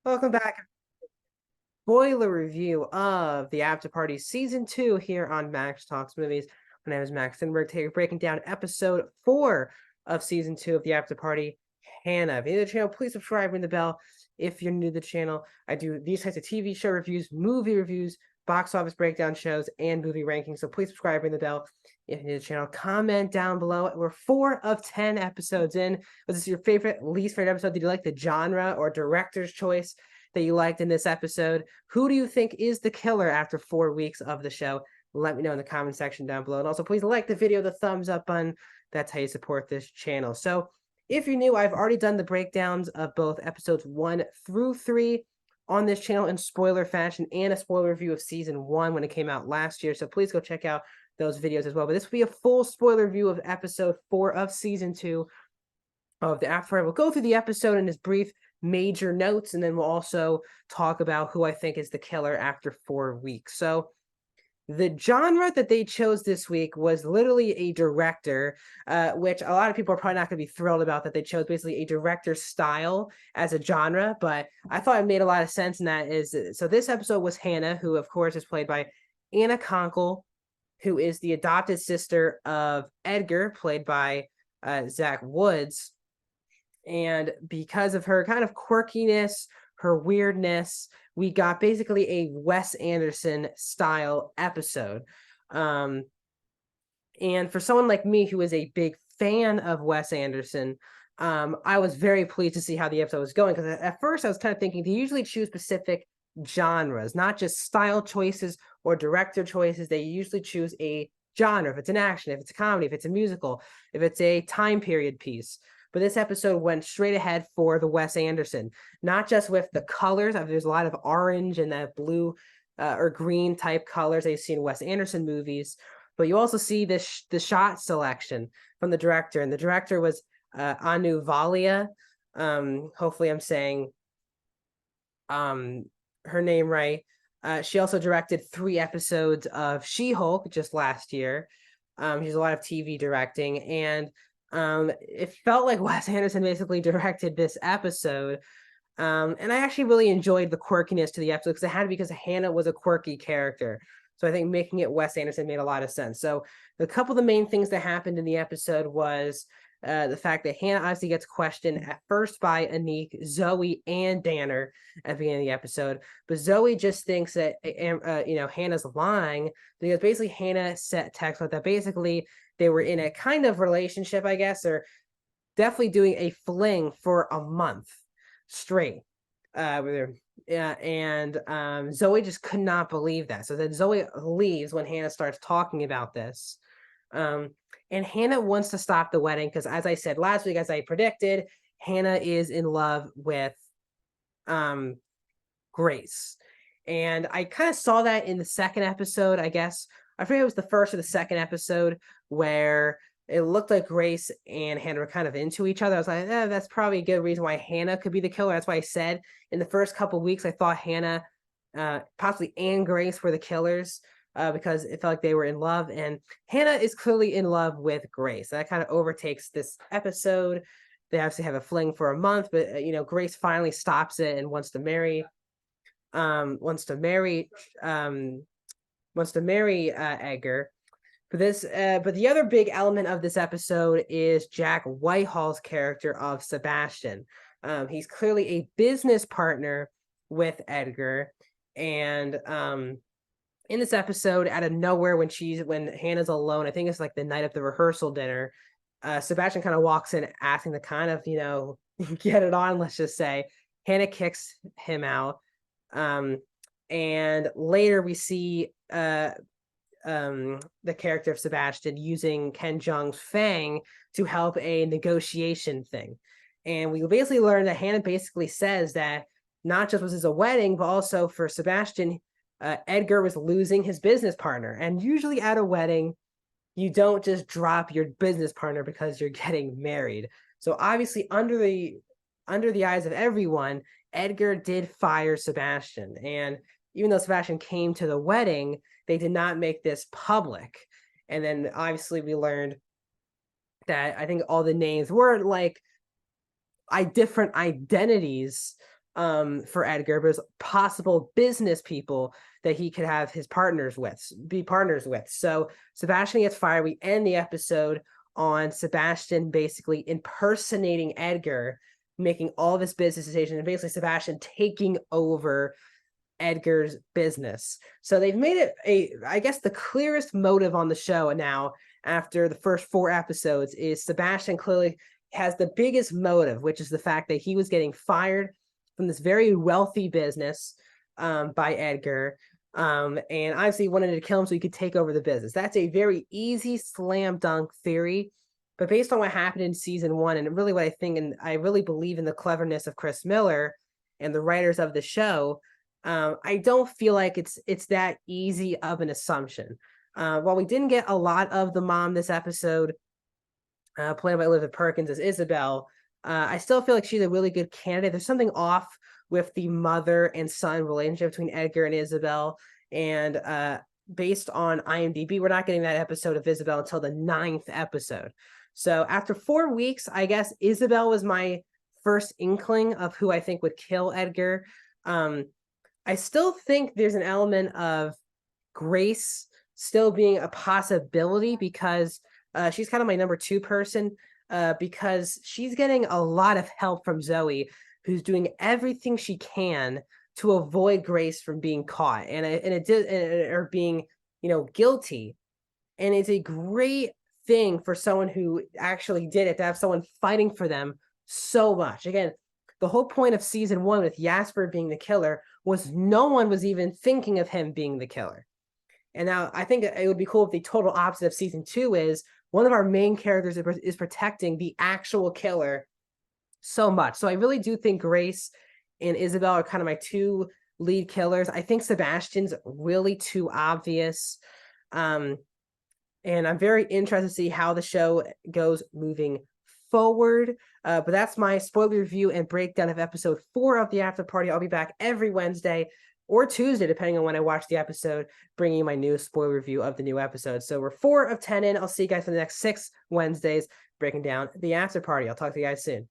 Welcome back. Spoiler review of the After Party Season 2 here on Max Talks Movies. My name is Max and we're breaking down episode 4 of Season 2 of the After Party, Hannah. If you're new to the channel, please subscribe, ring the bell. If you're new to the channel, I do these types of TV show reviews, movie reviews, box office breakdown shows, and movie rankings. So please subscribe, ring the bell. If you're new to the channel, comment down below. We're 4 of 10 episodes in. Was this your favorite, least favorite episode? Did you like the genre or director's choice that you liked in this episode? Who do you think is the killer after 4 weeks of the show? Let me know in the comment section down below. And also, please like the video, the thumbs up button. That's how you support this channel. So if you're new, I've already done the breakdowns of both episodes 1 through 3 on this channel in spoiler fashion and a spoiler review of season 1 when it came out last year. So please go check out those videos as well. But this will be a full spoiler review of episode 4 of season 2 of the Afterparty. We'll go through the episode in his brief major notes, and then we'll also talk about who I think is the killer after 4 weeks. So the genre that they chose this week was literally a director, which a lot of people are probably not going to be thrilled about, that they chose basically a director style as a genre, but I thought it made a lot of sense. And that is, so this episode was Hannah, who of course is played by Anna Conkle, who is the adopted sister of Edgar, played by Zach Woods. And because of her kind of quirkiness, her weirdness, we got basically a Wes Anderson style episode. And for someone like me who is a big fan of Wes Anderson, I was very pleased to see how the episode was going, because at first I was kind of thinking they usually choose specific genres, not just style choices or director choices. They usually choose a genre. If it's an action, if it's a comedy, if it's a musical, if it's a time period piece. But this episode went straight ahead for the Wes Anderson, not just with the colors. There's a lot of orange and that blue or green type colors that you see in Wes Anderson movies, but you also see this the shot selection from the director, and the director was Anu Valia. Hopefully, I'm saying her name right. She also directed 3 episodes of She-Hulk just last year. She has a lot of TV directing, and it felt like Wes Anderson basically directed this episode. And I actually really enjoyed the quirkiness to the episode, because it had to be, because Hannah was a quirky character. So I think making it Wes Anderson made a lot of sense. So a couple of the main things that happened in the episode was the fact that Hannah obviously gets questioned at first by Anik, Zoe, and Danner at the beginning of the episode. But Zoe just thinks that Hannah's lying, because basically Hannah sent text with that basically they were in a kind of relationship, I guess, or definitely doing a fling for a month straight. And Zoe just could not believe that. So then Zoe leaves when Hannah starts talking about this. And Hannah wants to stop the wedding because, as I said last week, as I predicted, Hannah is in love with Grace. And I kind of saw that in the second episode, I guess. I forget it was the first or the second episode, where it looked like Grace and Hannah were kind of into each other. I was like, that's probably a good reason why Hannah could be the killer. That's why I said in the first couple weeks, I thought Hannah, possibly and Grace were the killers, because it felt like they were in love. And Hannah is clearly in love with Grace. That kind of overtakes this episode. They obviously have a fling for a month, but Grace finally stops it and wants to marry Edgar. But the other big element of this episode is Jack Whitehall's character of Sebastian. He's clearly a business partner with Edgar, and in this episode, out of nowhere, when Hannah's alone, I think it's like the night of the rehearsal dinner, Sebastian kind of walks in asking to kind of get it on. Let's just say Hannah kicks him out. And later we see the character of Sebastian using Ken Jeong's Fang to help a negotiation thing. And we basically learned that Hannah basically says that not just was this a wedding, but also for Sebastian, Edgar was losing his business partner. And usually at a wedding, you don't just drop your business partner because you're getting married. So obviously under the eyes of everyone, Edgar did fire Sebastian. And even though Sebastian came to the wedding, they did not make this public. And then obviously we learned that I think all the names were like different identities for Edgar, but it was possible business people that he could have his be partners with. So Sebastian gets fired. We end the episode on Sebastian basically impersonating Edgar, making all of his business decisions, and basically Sebastian taking over Edgar's business. So they've made it I guess the clearest motive on the show now after the first 4 episodes is Sebastian clearly has the biggest motive, which is the fact that he was getting fired from this very wealthy business by Edgar. And obviously wanted to kill him so he could take over the business. That's a very easy slam dunk theory. But based on what happened in season 1, and really what I think, and I really believe in the cleverness of Chris Miller and the writers of the show, I don't feel like it's that easy of an assumption. While we didn't get a lot of the mom this episode, played by Elizabeth Perkins as Isabel, I still feel like she's a really good candidate. There's something off with the mother and son relationship between Edgar and Isabel. And based on IMDb, we're not getting that episode of Isabel until the 9th episode. So after 4 weeks, I guess Isabel was my first inkling of who I think would kill Edgar. I still think there's an element of Grace still being a possibility because she's kind of my number 2 person because she's getting a lot of help from Zoe, who's doing everything she can to avoid Grace from being caught or being, guilty. And it's a great thing for someone who actually did it to have someone fighting for them so much. Again, the whole point of season 1 with Jasper being the killer was no one was even thinking of him being the killer. And now I think it would be cool if the total opposite of season 2 is one of our main characters is protecting the actual killer so much. So I really do think Grace and Isabel are kind of my 2 lead killers. I think Sebastian's really too obvious. And I'm very interested to see how the show goes moving forward. But that's my spoiler review and breakdown of episode 4 of the After Party. I'll be back every Wednesday or Tuesday, depending on when I watch the episode, bringing you my new spoiler review of the new episode. So we're 4 of 10 in. I'll see you guys for the next 6 Wednesdays breaking down the After Party. I'll talk to you guys soon.